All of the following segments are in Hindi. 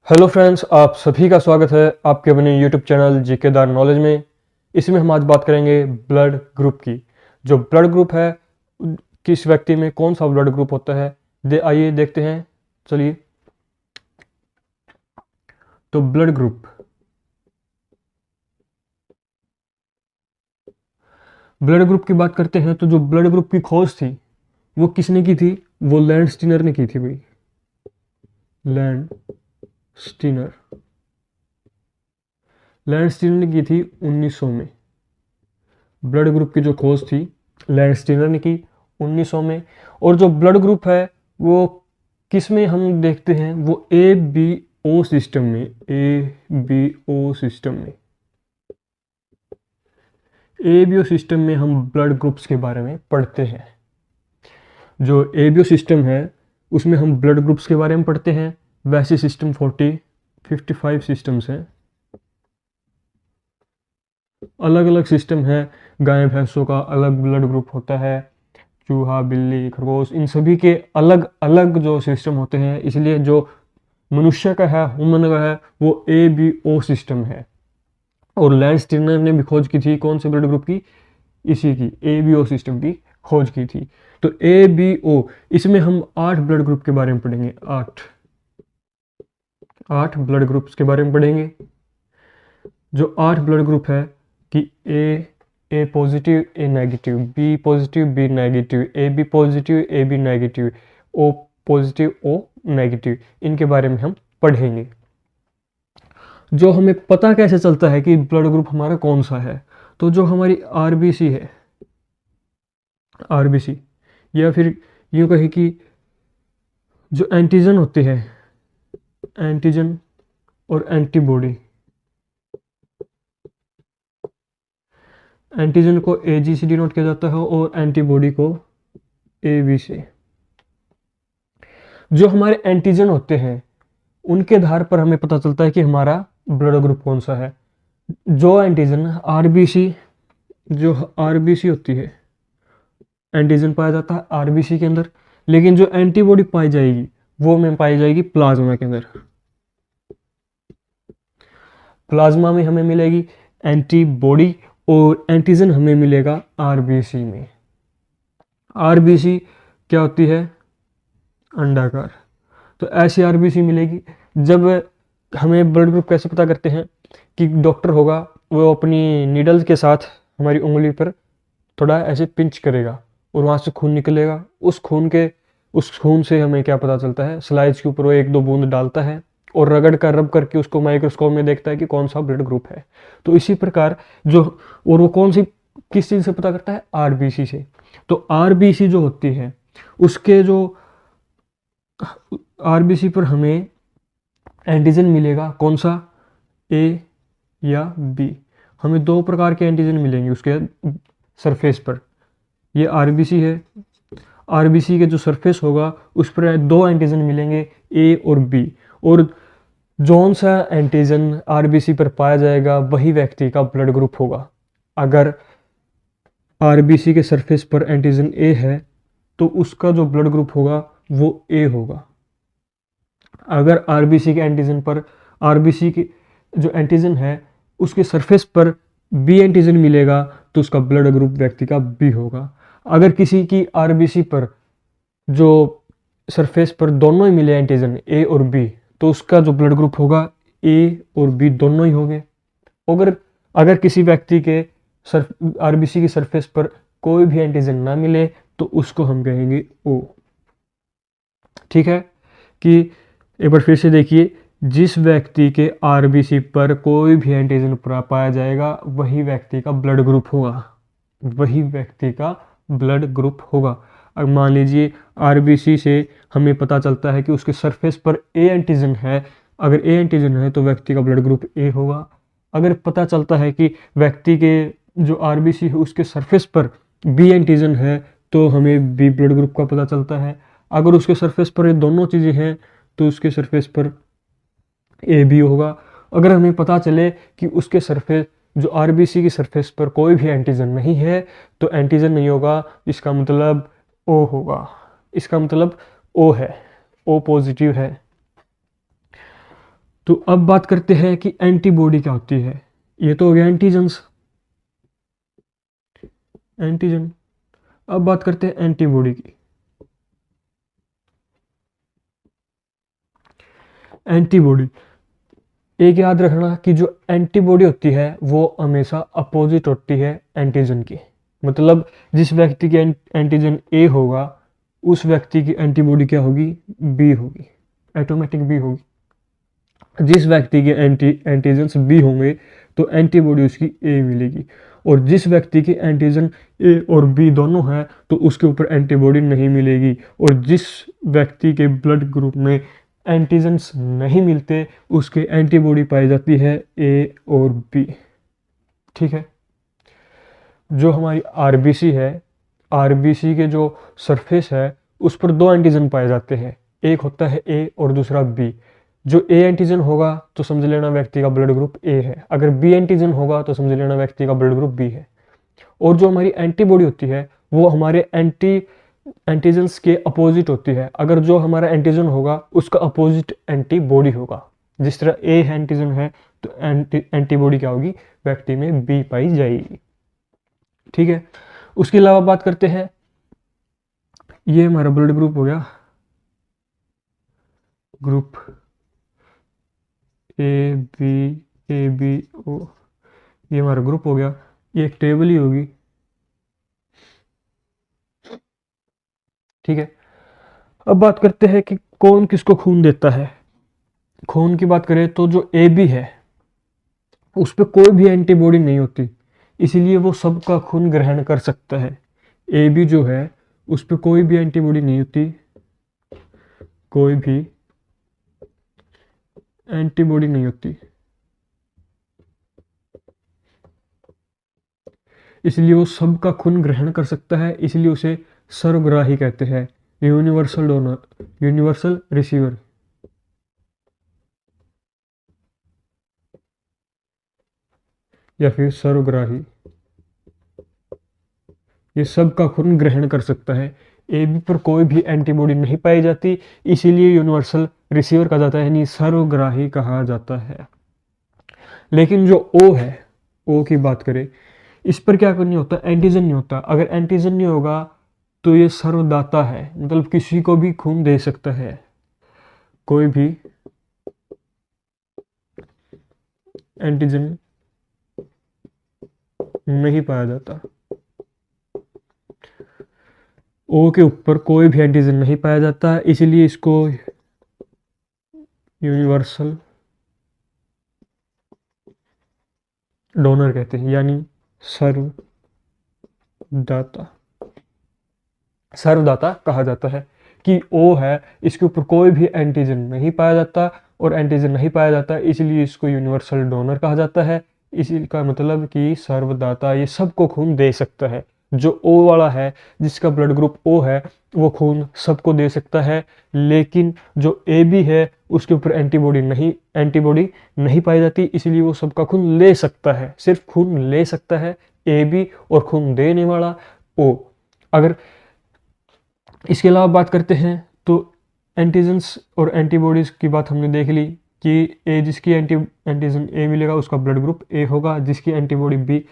हेलो फ्रेंड्स, आप सभी का स्वागत है आपके अपने यूट्यूब चैनल जीकेदार नॉलेज में। इसमें हम आज बात करेंगे ब्लड ग्रुप की। जो ब्लड ग्रुप है, किस व्यक्ति में कौन सा ब्लड ग्रुप होता है, आइए देखते हैं। चलिए, तो ब्लड ग्रुप की बात करते हैं। तो जो ब्लड ग्रुप की खोज थी वो किसने की थी? वो लैंड स्टीनर ने की थी भाई, लैंड स्टीनर। लैंड स्टीनर ने की थी 1900 में। ब्लड ग्रुप की जो खोज थी लैंड स्टीनर ने की 1900 में। और जो ब्लड ग्रुप है वो किस में हम देखते हैं? वो ए बी ओ सिस्टम में, ए बी ओ सिस्टम में, ए बी ओ सिस्टम में हम ब्लड ग्रुप्स के बारे में पढ़ते हैं। जो ए बी ओ सिस्टम है उसमें हम ब्लड ग्रुप्स के बारे में पढ़ते हैं। वैसे सिस्टम 55 सिस्टम्स हैं, अलग अलग सिस्टम है। गाय भैंसों का अलग ब्लड ग्रुप होता है, चूहा बिल्ली खरगोश, इन सभी के अलग अलग जो सिस्टम होते हैं। इसलिए जो मनुष्य का है, ह्यूमन का है, वो ए बी ओ सिस्टम है। और लैंड स्टीनर ने भी खोज की थी कौन से ब्लड ग्रुप की? इसी की, ए बी ओ सिस्टम की खोज की थी। तो ए बी ओ, इसमें हम 8 ब्लड ग्रुप के बारे में पढ़ेंगे। 8 ब्लड ग्रुप्स के बारे में पढ़ेंगे। जो 8 ब्लड ग्रुप है कि A positive A negative, B positive B negative, A B positive A B negative, O positive O negative, इनके बारे में हम पढ़ेंगे। जो हमें पता कैसे चलता है कि ब्लड ग्रुप हमारा कौन सा है? तो जो हमारी आरबीसी है, आरबीसी, या फिर यूँ कहे कि जो एंटीजन होते हैं, एंटीजन और एंटीबॉडी। एंटीजन को ए जी से डिनोट किया जाता है और एंटीबॉडी को ए बी से। जो हमारे एंटीजन होते हैं उनके आधार पर हमें पता चलता है कि हमारा ब्लड ग्रुप कौन सा है। जो एंटीजन आरबीसी, जो आरबीसी होती है, एंटीजन पाया जाता है आरबीसी के अंदर। लेकिन जो एंटीबॉडी पाई जाएगी वो में पाई जाएगी प्लाज्मा के अंदर। प्लाज्मा में हमें मिलेगी एंटीबॉडी और एंटीजन हमें मिलेगा आरबीसी में। आरबीसी क्या होती है? अंडाकार। तो ऐसी आरबीसी मिलेगी। जब हमें ब्लड ग्रुप कैसे पता करते हैं? कि डॉक्टर होगा, वो अपनी नीडल्स के साथ हमारी उंगली पर थोड़ा ऐसे पिंच करेगा और वहाँ से खून निकलेगा। उस खून से हमें क्या पता चलता है? स्लाइड्स के ऊपर वो 1-2 बूंद डालता है और रब करके उसको माइक्रोस्कोप में देखता है कि कौन सा ब्लड ग्रुप है। तो इसी प्रकार जो, और वो किस चीज़ से पता करता है? आरबीसी से। तो आरबीसी जो होती है उसके जो आरबीसी पर हमें एंटीजन मिलेगा कौन सा? ए या बी। हमें 2 प्रकार के एंटीजन मिलेंगे उसके सरफेस पर। ये आरबीसी है, आरबीसी के जो सरफेस होगा उस पर 2 एंटीजन मिलेंगे, ए और बी। और जौन सा एंटीजन आरबीसी पर पाया जाएगा वही व्यक्ति का ब्लड ग्रुप होगा। अगर आरबीसी के सरफेस पर एंटीजन ए है तो उसका जो ब्लड ग्रुप होगा वो ए होगा। अगर आरबीसी के एंटीजन पर, आरबीसी की जो एंटीजन है उसके सरफेस पर बी एंटीजन मिलेगा तो उसका ब्लड ग्रुप व्यक्ति का बी होगा। अगर किसी की आरबीसी पर जो सरफेस पर दोनों ही मिले एंटीजन ए और बी तो उसका जो ब्लड ग्रुप होगा ए और बी दोनों ही होंगे। अगर किसी व्यक्ति के आरबीसी की सरफेस पर कोई भी एंटीजन ना मिले तो उसको हम कहेंगे ओ। ठीक है, कि एक बार फिर से देखिए, जिस व्यक्ति के आरबीसी पर कोई भी एंटीजन पाया जाएगा वही व्यक्ति का ब्लड ग्रुप होगा, वही व्यक्ति का ब्लड ग्रुप होगा। अब मान लीजिए आरबीसी से हमें पता चलता है कि उसके सरफेस पर ए एंटीजन है। अगर ए एंटीजन है तो व्यक्ति का ब्लड ग्रुप ए होगा। अगर पता चलता है कि व्यक्ति के जो आरबीसी है उसके सरफेस पर बी एंटीजन है तो हमें बी ब्लड ग्रुप का पता चलता है। अगर उसके सरफेस पर ये दोनों चीज़ें हैं तो उसके सरफेस पर ए बी होगा। अगर हमें पता चले कि उसके सरफेस, जो आरबीसी की सरफेस पर कोई भी एंटीजन नहीं है तो एंटीजन नहीं होगा, इसका मतलब ओ होगा। इसका मतलब ओ है, ओ पॉजिटिव है। तो अब बात करते हैं कि एंटीबॉडी क्या होती है। ये तो हो गया एंटीजन्स, एंटीजन। अब बात करते हैं एंटीबॉडी की। एंटीबॉडी, एक याद रखना कि जो एंटीबॉडी होती है वो हमेशा अपोजिट होती है एंटीजन की। मतलब जिस व्यक्ति की एंटीजन ए होगा उस व्यक्ति की एंटीबॉडी क्या होगी, बी होगी, ऑटोमेटिक बी होगी। जिस व्यक्ति के एंटीजन्स बी होंगे तो एंटीबॉडी उसकी ए मिलेगी, और जिस व्यक्ति के एंटीजन ए और बी दोनों हैं तो उसके ऊपर एंटीबॉडी नहीं मिलेगी। और जिस व्यक्ति के ब्लड ग्रुप में एंटीजन्स नहीं मिलते उसके एंटीबॉडी पाई जाती है ए और बी। ठीक है। जो हमारी आरबीसी है, आरबीसी के जो सरफेस है उस पर दो एंटीजन पाए जाते हैं, एक होता है ए और दूसरा बी। जो ए एंटीजन होगा तो समझ लेना व्यक्ति का ब्लड ग्रुप ए है, अगर बी एंटीजन होगा तो समझ लेना व्यक्ति का ब्लड ग्रुप बी है। और जो हमारी एंटीबॉडी होती है वो हमारे एंटीजन्स के अपोजिट होती है। अगर जो हमारा एंटीजन होगा उसका अपोजिट एंटीबॉडी होगा। जिस तरह ए एंटीजन है तो एंटीबॉडी क्या होगी, व्यक्ति में बी पाई जाएगी। ठीक है। उसके अलावा बात करते हैं, ये हमारा ब्लड ग्रुप हो गया, ग्रुप ए बी ओ, ये हमारा ग्रुप हो गया। ये एक टेबल ही होगी। ठीक है। अब बात करते हैं कि कौन किसको खून देता है। खून की बात करें तो जो ए बी है उस पर कोई भी एंटीबॉडी नहीं होती, इसीलिए वो सबका खून ग्रहण कर सकता है। ए बी जो है उस पर कोई भी एंटीबॉडी नहीं होती, कोई भी एंटीबॉडी नहीं होती, इसलिए वो सबका खून ग्रहण कर सकता है, इसलिए उसे सर्वग्राही कहते हैं। Universal donor, universal receiver. या फिर सर्वग्राही, ये सबका खून ग्रहण कर सकता है। ए बी पर कोई भी एंटीबॉडी नहीं पाई जाती, इसीलिए यूनिवर्सल रिसीवर कहा जाता है, यानी सर्वग्राही कहा जाता है। लेकिन जो ओ है, ओ की बात करें, इस पर क्या नहीं होता, एंटीजन नहीं होता। अगर एंटीजन नहीं होगा तो ये सर्वदाता है, मतलब किसी को भी खून दे सकता है, कोई भी एंटीजन नहीं पाया जाता। ओ के ऊपर कोई भी एंटीजन नहीं पाया जाता, इसीलिए इसको यूनिवर्सल डोनर कहते हैं, यानी सर्वदाता, सर्वदाता कहा जाता है। कि ओ है, इसके ऊपर कोई भी एंटीजन नहीं पाया जाता, और एंटीजन नहीं पाया जाता इसलिए इसको यूनिवर्सल डोनर कहा जाता है। इसी का मतलब कि सर्वदाता ये सबको खून दे सकता है। जो ओ वाला है, जिसका ब्लड ग्रुप ओ है, वो खून सबको दे सकता है। लेकिन जो ए बी है उसके ऊपर एंटीबॉडी नहीं पाई जाती, इसलिए वो सबका खून ले सकता है, सिर्फ खून ले सकता है ए बी, और खून देने वाला ओ। अगर इसके अलावा बात करते हैं तो एंटीजन्स और एंटीबॉडीज़ की बात हमने देख ली कि ए जिसकी एंटीजन ए मिलेगा उसका ब्लड ग्रुप ए होगा, जिसकी एंटीबॉडी बी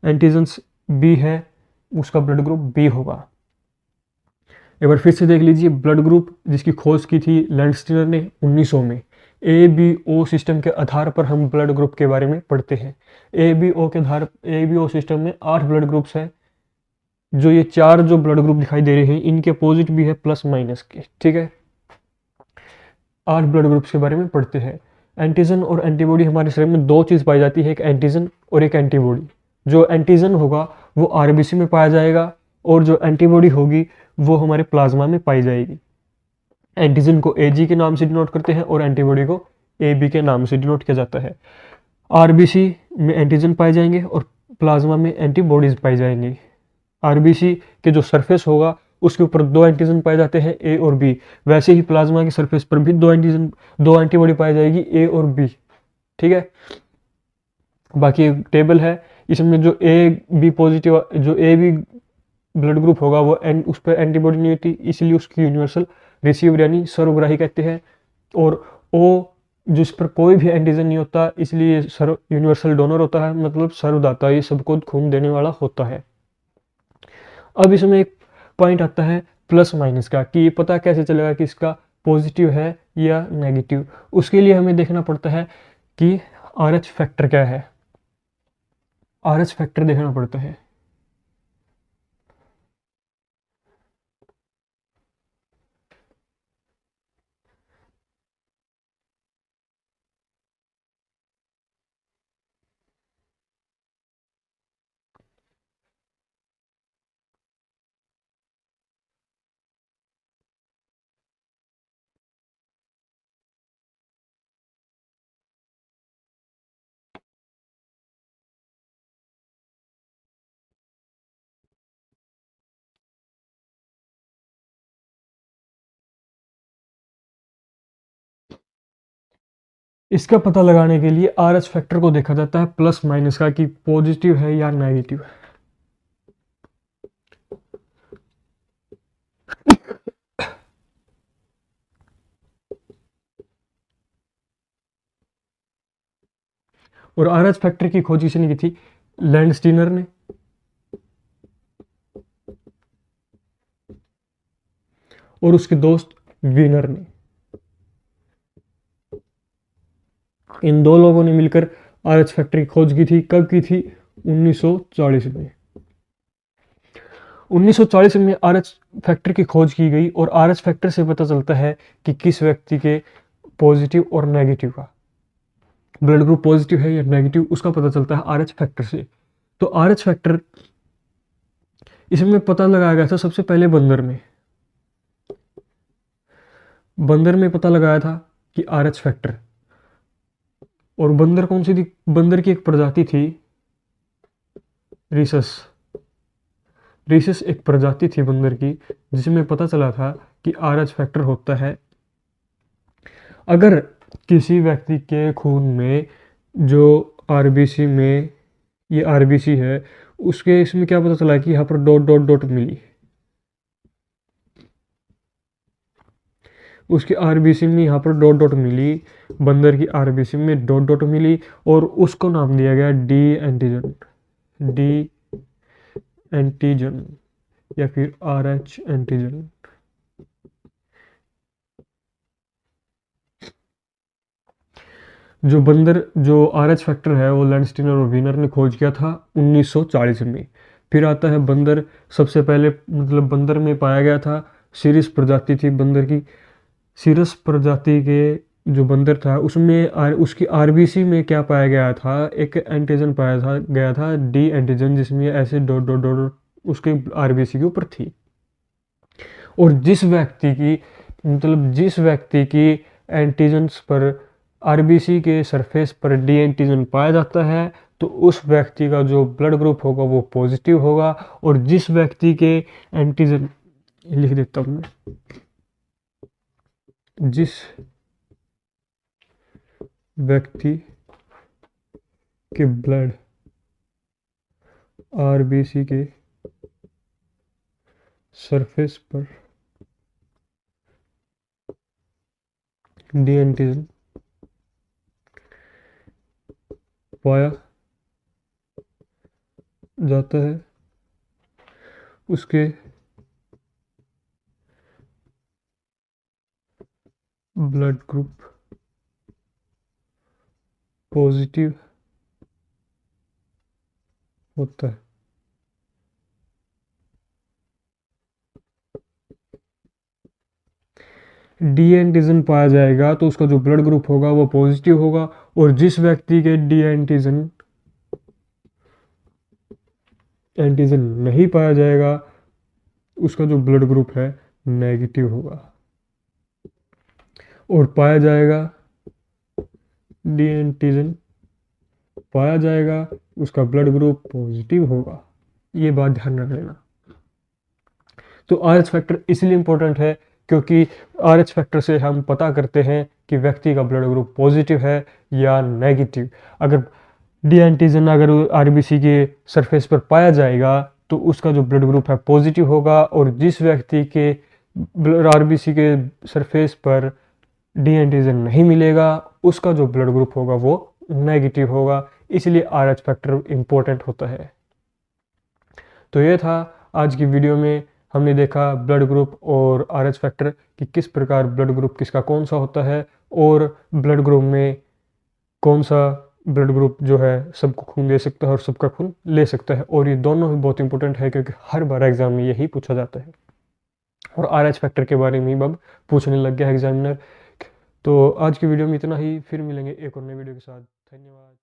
एंटीजन्स बी है उसका ब्लड ग्रुप बी होगा। एक बार फिर से देख लीजिए, ब्लड ग्रुप जिसकी खोज की थी लैंडस्टीनर ने 1900 में। ए बी ओ सिस्टम के आधार पर हम ब्लड ग्रुप के बारे में पढ़ते हैं। ए बी ओ सिस्टम में 8 ब्लड ग्रुप्स हैं। जो ये 4 जो ब्लड ग्रुप दिखाई दे रहे हैं इनके अपोजिट भी है प्लस माइनस के। ठीक है। 8 ब्लड ग्रुप्स के बारे में पढ़ते हैं। एंटीजन और एंटीबॉडी, हमारे शरीर में 2 चीज़ पाई जाती है, एक एंटीजन और एक एंटीबॉडी। जो एंटीजन होगा वो आरबीसी में पाया जाएगा, और जो एंटीबॉडी होगी वो हमारे प्लाज्मा में पाई जाएगी। एंटीजन को एजी के नाम से डिनोट करते हैं और एंटीबॉडी को एबी के नाम से डिनोट किया जाता है। आरबीसी में एंटीजन पाए जाएंगे और प्लाज्मा में एंटीबॉडीज पाई जाएंगी। आरबीसी के जो सरफेस होगा उसके ऊपर 2 एंटीजन पाए जाते हैं ए और बी, वैसे ही प्लाज्मा के सरफेस पर भी 2 एंटीबॉडी पाई जाएगी ए और बी। ठीक है। बाकी एक टेबल है, इसमें जो ए बी पॉजिटिव, जो ए बी ब्लड ग्रुप होगा वो उस पर एंटीबॉडी नहीं होती, इसलिए उसकी यूनिवर्सल रिसीवर यानी सर्वग्राही कहते हैं। और ओ जिस पर कोई भी एंटीजन नहीं होता, इसलिए सर्व यूनिवर्सल डोनर होता है, मतलब सर्वदाता, ये सबको खून देने वाला होता है। अब इसमें एक पॉइंट आता है प्लस माइनस का, कि ये पता कैसे चलेगा कि इसका पॉजिटिव है या नेगेटिव। उसके लिए हमें देखना पड़ता है कि आर एच फैक्टर क्या है, आर एच फैक्टर देखना पड़ता है। इसका पता लगाने के लिए आर एच फैक्टर को देखा जाता है प्लस माइनस का, कि पॉजिटिव है या नेगेटिव है। और आर एच फैक्टर की खोज किसने की थी? लैंडस्टीनर ने। और उसके दोस्त वीनर ने। इन दो लोगों ने मिलकर आर एच फैक्टर की खोज की थी। कब की थी? 1940 में। 1940 में आर एच फैक्टर की खोज की गई, और आर एच फैक्टर से पता चलता है कि किस व्यक्ति के पॉजिटिव और नेगेटिव का ब्लड ग्रुप पॉजिटिव है या नेगेटिव, उसका पता चलता है आर एच फैक्टर से। तो आर एच फैक्टर इसमें पता लगाया गया था सबसे पहले बंदर में। बंदर में पता लगाया था कि आर एच फैक्टर। और बंदर कौन सी थी? बंदर की एक प्रजाति थी रिसस। रिसस एक प्रजाति थी बंदर की, जिसमें पता चला था कि आर एच फैक्टर होता है अगर किसी व्यक्ति के खून में जो आरबीसी में, ये आरबीसी है, उसके इसमें क्या पता चला कि यहाँ पर डॉट डॉट डॉट मिली। उसकी आरबीसी में यहाँ पर डॉट डॉट मिली, बंदर की आरबीसी में डॉट डॉट मिली, और उसको नाम दिया गया डी एंटीजन। डी एंटीजन या फिर आर एच एंटीजन। जो आर एच फैक्टर है वो लैंडस्टीनर और वीनर ने खोज किया था 1940 में। फिर आता है बंदर। सबसे पहले मतलब बंदर में पाया गया था, सीरिस प्रजाति थी बंदर की। सीरस प्रजाति के जो बंदर था उसमें उसकी आरबीसी में क्या पाया गया था? एक एंटीजन पाया गया था डी एंटीजन, जिसमें ऐसे डॉट डॉट डॉट उसके आरबीसी के ऊपर थी। और जिस व्यक्ति की एंटीजन्स पर आरबीसी के सरफेस पर डी एंटीजन पाया जाता है, तो उस व्यक्ति का जो ब्लड ग्रुप होगा वो पॉजिटिव होगा। और जिस व्यक्ति के एंटीजन, लिख देता हूँ मैं, जिस व्यक्ति के ब्लड आरबीसी के सरफेस पर डी एंटीजन पाया जाता है, उसके ब्लड ग्रुप पॉजिटिव होता है। डी एंटीजन पाया जाएगा तो उसका जो ब्लड ग्रुप होगा वो पॉजिटिव होगा, और जिस व्यक्ति के डी एंटीजन नहीं पाया जाएगा उसका जो ब्लड ग्रुप है नेगेटिव होगा। और पाया जाएगा, डी एंटीजन पाया जाएगा, उसका ब्लड ग्रुप पॉजिटिव होगा। ये बात ध्यान रख लेना। तो आर एच फैक्टर इसलिए इंपॉर्टेंट है क्योंकि आर एच फैक्टर से हम पता करते हैं कि व्यक्ति का ब्लड ग्रुप पॉजिटिव है या नेगेटिव। अगर डी एंटीजन अगर आरबीसी के सरफेस पर पाया जाएगा तो उसका जो ब्लड ग्रुप है पॉजिटिव होगा, और जिस व्यक्ति के आरबीसी के सरफेस पर डी एंटीजन नहीं मिलेगा उसका जो ब्लड ग्रुप होगा वो नेगेटिव होगा, इसलिए आर एच फैक्टर इम्पोर्टेंट होता है। तो ये था आज की वीडियो में, हमने देखा ब्लड ग्रुप और आर एच फैक्टर कि किस प्रकार ब्लड ग्रुप किसका कौन सा होता है, और ब्लड ग्रुप में कौन सा ब्लड ग्रुप जो है सबको खून दे सकता है और सबका खून ले सकता है। और ये दोनों ही बहुत इंपॉर्टेंट है क्योंकि हर बार एग्जाम में यही पूछा जाता है, और आर एच फैक्टर के बारे में ही अब पूछने लग गया है एग्जामिनर। तो आज की वीडियो में इतना ही, फिर मिलेंगे एक और नई वीडियो के साथ। धन्यवाद।